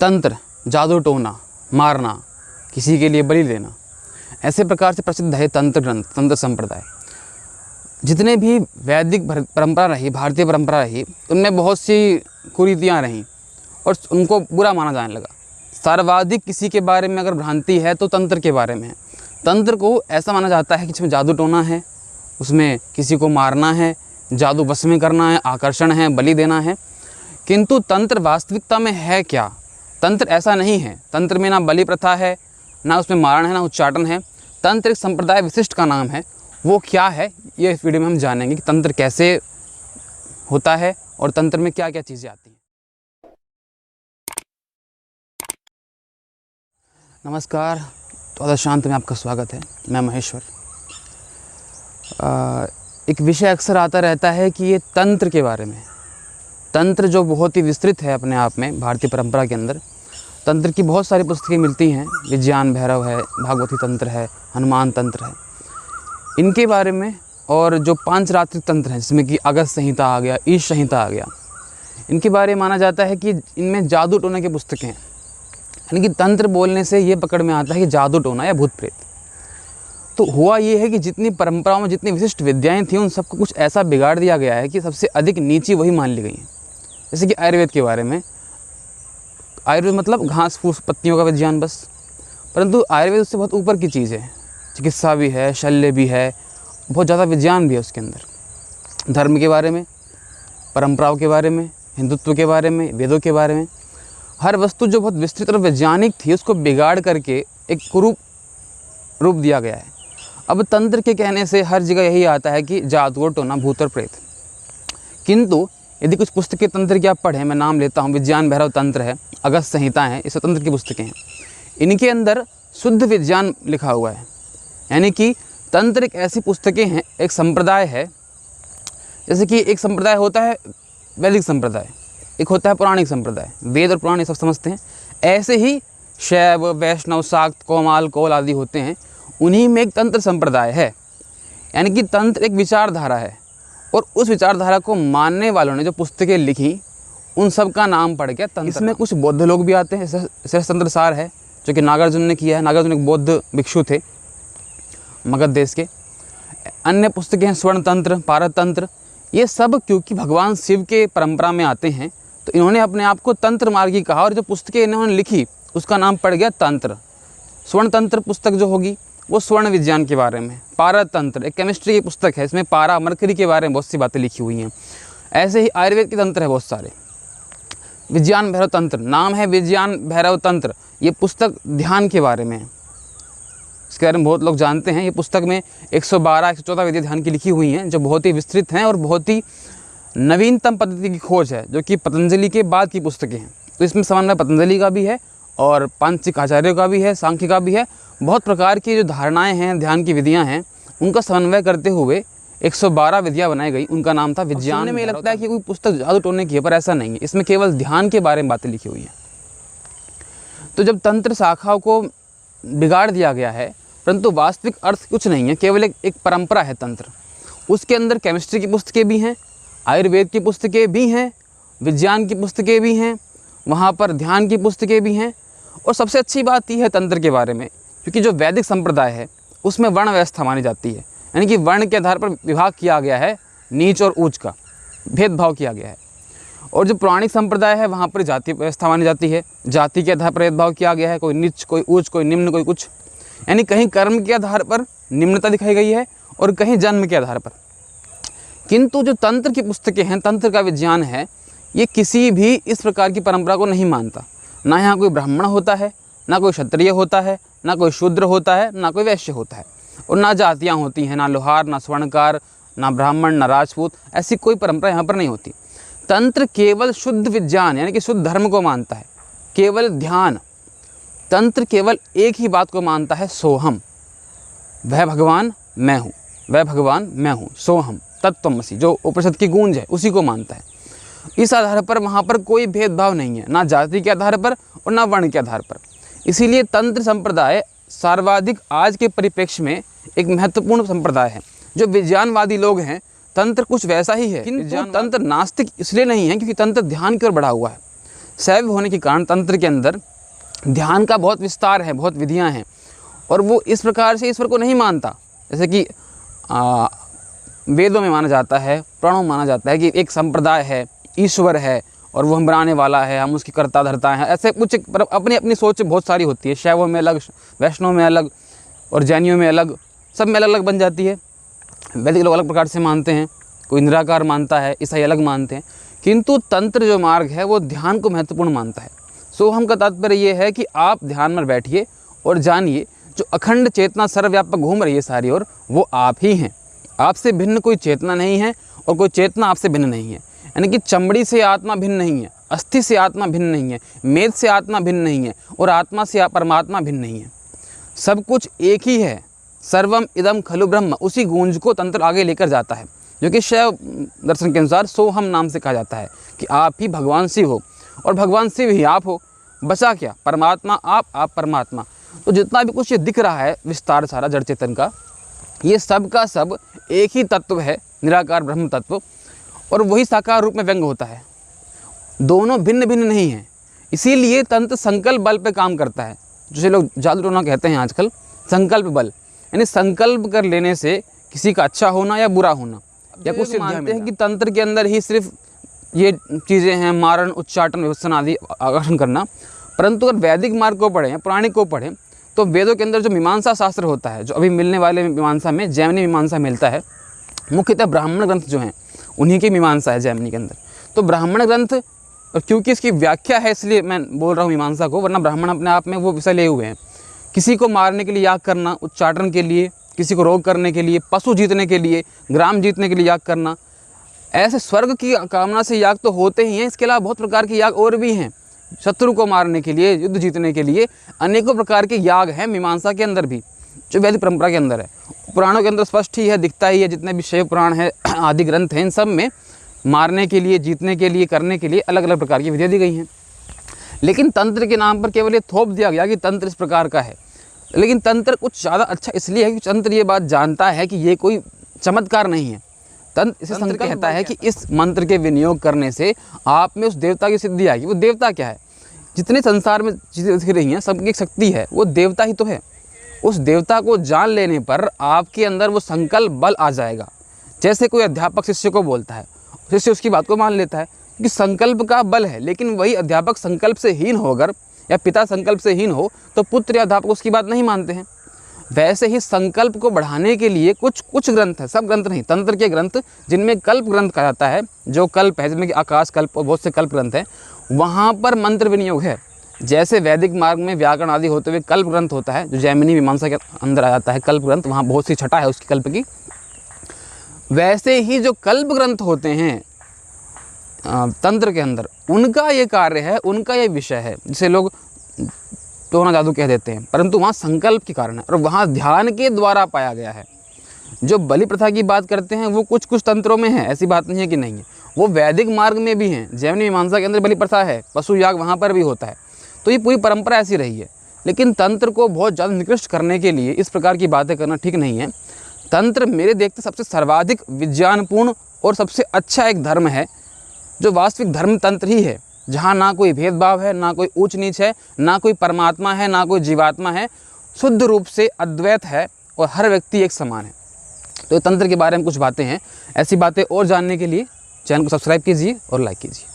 तंत्र, जादू टोना, मारना, किसी के लिए बलि देना, ऐसे प्रकार से प्रसिद्ध है तंत्र ग्रंथ, तंत्र संप्रदाय। जितने भी वैदिक परंपरा रही, भारतीय परंपरा रही, उनमें बहुत सी कुरीतियाँ रहीं और उनको बुरा माना जाने लगा। सर्वाधिक किसी के बारे में अगर भ्रांति है तो तंत्र के बारे में है। तंत्र को ऐसा माना जाता है कि इसमें जादू टोना है, उसमें किसी को मारना है, जादू वश में करना है, आकर्षण है, बलि देना है। किंतु तंत्र वास्तविकता में है क्या? तंत्र ऐसा नहीं है। तंत्र में ना बलि प्रथा है, ना उसमें मारण है, ना उच्चाटन है। तंत्र एक संप्रदाय विशिष्ट का नाम है। वो क्या है, ये इस वीडियो में हम जानेंगे कि तंत्र कैसे होता है और तंत्र में क्या क्या चीज़ें आती हैं। नमस्कार, तो शांत में आपका स्वागत है। मैं महेश्वर। एक विषय अक्सर आता रहता है कि ये तंत्र के बारे में। तंत्र जो बहुत ही विस्तृत है अपने आप में भारतीय परंपरा के अंदर। तंत्र की बहुत सारी पुस्तकें मिलती हैं। विज्ञान भैरव है, भागवती तंत्र है, हनुमान तंत्र है, इनके बारे में। और जो पांचरात्रिक तंत्र हैं, जिसमें कि अगस्त संहिता आ गया, ईश संहिता आ गया, इनके बारे में माना जाता है कि इनमें जादू टोना की पुस्तकें हैं। यानी कि तंत्र बोलने से ये पकड़ में आता है कि जादू टोना या भूत प्रेत। तो हुआ ये है कि जितनी परंपराओं में जितनी विशिष्ट विद्याएं थीं, उन सबको कुछ ऐसा बिगाड़ दिया गया है कि सबसे अधिक नीची वही मान ली गई हैं। जैसे कि आयुर्वेद के बारे में, आयुर्वेद मतलब घास फूस पत्तियों का विज्ञान बस, परंतु आयुर्वेद उससे बहुत ऊपर की चीज़ है। चिकित्सा भी है, शल्य भी है, बहुत ज़्यादा विज्ञान भी है उसके अंदर। धर्म के बारे में, परंपराओं के बारे में, हिंदुत्व के बारे में, वेदों के बारे में, हर वस्तु जो बहुत विस्तृत और वैज्ञानिक थी उसको बिगाड़ करके एक कुरूप रूप दिया गया है। अब तंत्र के कहने से हर जगह यही आता है कि जादू और टोना, भूत और प्रेत। किंतु यदि कुछ पुस्तकें तंत्र की आप पढ़ें, मैं नाम लेता हूँ, विज्ञान भैरव तंत्र है, अगस्त संहिता है, ये सब तंत्र की पुस्तकें हैं। इनके अंदर शुद्ध विज्ञान लिखा हुआ है। यानी कि तंत्र एक ऐसी पुस्तकें हैं, एक संप्रदाय है। जैसे कि एक संप्रदाय होता है वैदिक संप्रदाय, एक होता है पौराणिक संप्रदाय। वेद और पुराण ये सब समझते हैं। ऐसे ही शैव, वैष्णव, शाक्त, कौमाल, कौल आदि होते हैं। उन्हीं में एक तंत्र संप्रदाय है। यानी कि तंत्र एक विचारधारा है और उस विचारधारा को मानने वालों ने जो पुस्तकें लिखी, उन सब का नाम पड़ गया तंत्र। इसमें कुछ बौद्ध लोग भी आते हैं। जैसे तंत्र सार है जो कि नागार्जुन ने किया है। नागार्जुन एक बौद्ध भिक्षु थे मगध देश के। अन्य पुस्तकें हैं स्वर्ण तंत्र, पारत तंत्र। ये सब क्योंकि भगवान शिव के परंपरा में आते हैं, तो इन्होंने अपने आप को तंत्र मार्गी कहा और जो पुस्तकें इन्होंने लिखी उसका नाम पड़ गया तंत्र। स्वर्ण तंत्र पुस्तक जो होगी वो स्वर्ण विज्ञान के बारे में। पारत तंत्र एक केमिस्ट्री की पुस्तक है, इसमें पारा, मरकरी के बारे में बहुत सी बातें लिखी हुई हैं। ऐसे ही आयुर्वेद के तंत्र है बहुत सारे। विज्ञान भैरव तंत्र, नाम है विज्ञान भैरव तंत्र, ये पुस्तक ध्यान के बारे में है। इसके बारे में बहुत लोग जानते हैं। ये पुस्तक में 112-114 विधि ध्यान की लिखी हुई हैं, जो बहुत ही विस्तृत हैं और बहुत ही नवीनतम पद्धति की खोज है, जो कि पतंजलि के बाद की पुस्तकें हैं। तो इसमें समन्वय पतंजलि का भी है और पांचिक आचार्यों का भी है, सांख्य का भी है। बहुत प्रकार की जो धारणाएं हैं, ध्यान की विधियां हैं, उनका समन्वय करते हुए 112 विधियां बनाई गई। उनका नाम था विज्ञान। में लगता है कि कोई पुस्तक जादू टोने की है, पर ऐसा नहीं है। इसमें केवल ध्यान के बारे में बातें लिखी हुई हैं। तो जब तंत्र शाखाओं को बिगाड़ दिया गया है, परंतु वास्तविक अर्थ कुछ नहीं है, केवल एक परंपरा है तंत्र। उसके अंदर केमिस्ट्री की पुस्तकें भी हैं, आयुर्वेद की पुस्तकें भी हैं, विज्ञान की पुस्तकें भी हैं, वहाँ पर ध्यान की पुस्तकें भी हैं। और सबसे अच्छी बात यह है तंत्र के बारे में, क्योंकि जो वैदिक संप्रदाय है उसमें वर्ण व्यवस्था मानी जाती है। यानी कि वर्ण के आधार पर विभाग किया गया है, नीच और ऊंच का भेदभाव किया गया है। और जो पौराणिक संप्रदाय है वहाँ पर जाति व्यवस्था मानी जाती है, जाति के आधार पर भेदभाव किया गया है। कोई नीच, कोई ऊंच, कोई निम्न, कोई कुछ। यानी कहीं कर्म के आधार पर निम्नता दिखाई गई है और कहीं जन्म के आधार पर। किंतु जो तंत्र की पुस्तकें हैं, तंत्र का विज्ञान है, ये किसी भी इस प्रकार की परंपरा को नहीं मानता। ना यहाँ कोई ब्राह्मण होता है, ना कोई क्षत्रिय होता है, ना कोई शूद्र होता है, ना कोई वैश्य होता है, और ना जातियाँ होती हैं, ना लोहार, ना स्वर्णकार, ना ब्राह्मण, ना राजपूत। ऐसी कोई परंपरा यहाँ पर नहीं होती। तंत्र केवल शुद्ध विज्ञान यानी कि शुद्ध धर्म को मानता है, केवल ध्यान। तंत्र केवल एक ही बात को मानता है, सोहम, वह भगवान मैं हूँ, वह भगवान मैं हूँ, सोहम तत्त्वमसि, जो उपनिषद की गूंज है उसी को मानता है। इस आधार पर वहाँ पर कोई भेदभाव नहीं है, ना जाति के आधार पर और ना वर्ण के आधार पर। इसीलिए तंत्र संप्रदाय सर्वाधिक आज के परिप्रेक्ष्य में एक महत्वपूर्ण संप्रदाय है। जो विज्ञानवादी लोग हैं, तंत्र कुछ वैसा ही है, किंतु तंत्र नास्तिक इसलिए नहीं है क्योंकि तंत्र ध्यान की ओर बढ़ा हुआ है। शैव होने के कारण तंत्र के अंदर ध्यान का बहुत विस्तार है, बहुत विधियां हैं, और वो इस प्रकार से ईश्वर को नहीं मानता। जैसे कि वेदों में माना जाता है, पुराणों में माना जाता है कि एक संप्रदाय है, ईश्वर है और वो हम बनाने वाला है, हम उसकी कर्ता धर्ता हैं, ऐसे कुछ अपनी अपनी सोच बहुत सारी होती है। शैवों में अलग, वैष्णव में अलग और जैनियों में अलग, सब में अलग अलग बन जाती है। वैदिक लोग अलग प्रकार से मानते हैं, कोई निराकार मानता है, ईसाई अलग मानते हैं, किंतु तंत्र जो मार्ग है वो ध्यान को महत्वपूर्ण मानता है। सोहम का तात्पर्य ये है कि आप ध्यान में बैठिए और जानिए जो अखंड चेतना सर्वव्यापक घूम रही है सारी ओर, वो आप ही हैं। आपसे भिन्न कोई चेतना नहीं है और कोई चेतना आपसे भिन्न नहीं है। यानी कि चमड़ी से आत्मा भिन्न नहीं है, अस्थि से आत्मा भिन्न नहीं है, मेद से आत्मा भिन्न नहीं है और आत्मा से परमात्मा भिन्न नहीं है। सब कुछ एक ही है। सर्वम इदम खलु ब्रह्म, उसी गूंज को तंत्र आगे लेकर जाता है, जो कि शैव दर्शन के अनुसार सोहम नाम से कहा जाता है कि आप ही भगवान शिव हो और भगवान शिव ही आप हो। बचा क्या? परमात्मा आप परमात्मा। तो जितना भी कुछ ये दिख रहा है विस्तार सारा जड़ चेतन का, ये सब का सब एक ही तत्व है, निराकार ब्रह्म तत्व, और वही साकार रूप में व्यंग होता है। दोनों भिन्न भिन्न नहीं हैं। इसीलिए तंत्र संकल्प बल पे काम करता है, जिसे लोग जादू टोना कहते हैं आजकल, संकल्प बल। यानी संकल्प कर लेने से किसी का अच्छा होना या बुरा होना या कुछ मानते हैं कि तंत्र के अंदर ही सिर्फ ये चीज़ें हैं, मारण, उच्चाटन, विवसन आदि आकर्षण करना। परंतु अगर वैदिक मार्ग को पढ़ें, पौराणिक को पढ़ें, तो वेदों के अंदर जो मीमांसा शास्त्र होता है, जो अभी मिलने वाले मीमांसा में जैमिनी मीमांसा मिलता है, मुख्यतः ब्राह्मण ग्रंथ जो हैं उन्हीं की मीमांसा है जैमिनी के अंदर। तो ब्राह्मण ग्रंथ, और क्योंकि इसकी व्याख्या है इसलिए मैं बोल रहा हूँ मीमांसा को, वरना ब्राह्मण अपने आप में वो विषय लिए हुए हैं। किसी को मारने के लिए याग करना, उच्चाटन के लिए, किसी को रोग करने के लिए, पशु जीतने के लिए, ग्राम जीतने के लिए याग करना, ऐसे स्वर्ग की कामना से याग तो होते ही हैं। इसके अलावा बहुत प्रकार के याग और भी हैं। शत्रु को मारने के लिए, युद्ध जीतने के लिए अनेकों प्रकार के याग हैं मीमांसा के अंदर भी, जो वैदिक परंपरा के अंदर है। पुराणों के अंदर स्पष्ट ही है, दिखता ही है। जितने भी शैव पुराण है, आदि ग्रंथ हैं, इन सब में मारने के लिए, जीतने के लिए, करने के लिए अलग अलग प्रकार की विधियाँ दी गई हैं। लेकिन तंत्र के नाम पर केवल ये थोप दिया गया कि तंत्र इस प्रकार का है। लेकिन तंत्र कुछ ज़्यादा अच्छा इसलिए है कि तंत्र ये बात जानता है कि ये कोई चमत्कार नहीं है। तंत्र इसे संकल्प कहता है कि इस मंत्र के विनियोग करने से आप में उस देवता की सिद्धि आएगी। वो देवता क्या है? जितने संसार में चीज़ें दिख रही हैं, सबकी एक शक्ति है, वो देवता ही तो है। उस देवता को जान लेने पर आपके अंदर वो संकल्प बल आ जाएगा। जैसे कोई अध्यापक शिष्य को बोलता है, शिष्य उसकी बात को मान लेता है कि संकल्प का बल है। लेकिन वही अध्यापक संकल्प से हीन होकर, या पिता संकल्प से हीन हो, तो पुत्र या अध्यापक उसकी बात नहीं मानते हैं। वैसे ही संकल्प को बढ़ाने के लिए कुछ ग्रंथ है, सब ग्रंथ नहीं, तंत्र के ग्रंथ जिनमें कल्प ग्रंथ कहा जाता है, जो कल्प है, जिनमें कि आकाश कल्प और बहुत से कल्प ग्रंथ हैं, वहाँ पर मंत्र विनियोग है। जैसे वैदिक मार्ग में व्याकरण आदि होते हुए कल्प ग्रंथ होता है, जो जैमिनी मीमांसा के अंदर आ जाता है कल्प ग्रंथ, वहाँ बहुत सी छटा है उसकी कल्प की। वैसे ही जो कल्प ग्रंथ होते हैं तंत्र के अंदर, उनका ये कार्य है, उनका ये विषय है, जिसे लोग टोना जादू कह देते हैं, परंतु वहाँ संकल्प के कारण है और वहाँ ध्यान के द्वारा पाया गया है। जो बलि प्रथा की बात करते हैं वो कुछ तंत्रों में है, ऐसी बात नहीं है कि नहीं है, वो वैदिक मार्ग में भी हैं। जैमिनी मीमांसा के अंदर बलि प्रथा है, पशु याग वहाँ पर भी होता है। तो ये पूरी परंपरा ऐसी रही है। लेकिन तंत्र को बहुत ज़्यादा निकृष्ट करने के लिए इस प्रकार की बातें करना ठीक नहीं है। तंत्र मेरे देखते सबसे सर्वाधिक विज्ञानपूर्ण और सबसे अच्छा एक धर्म है, जो वास्तविक धर्म तंत्र ही है, जहाँ ना कोई भेदभाव है, ना कोई ऊंच नीच है, ना कोई परमात्मा है, ना कोई जीवात्मा है, शुद्ध रूप से अद्वैत है और हर व्यक्ति एक समान है। तो तंत्र के बारे में कुछ बातें हैं। ऐसी बातें और जानने के लिए चैनल को सब्सक्राइब कीजिए और लाइक कीजिए।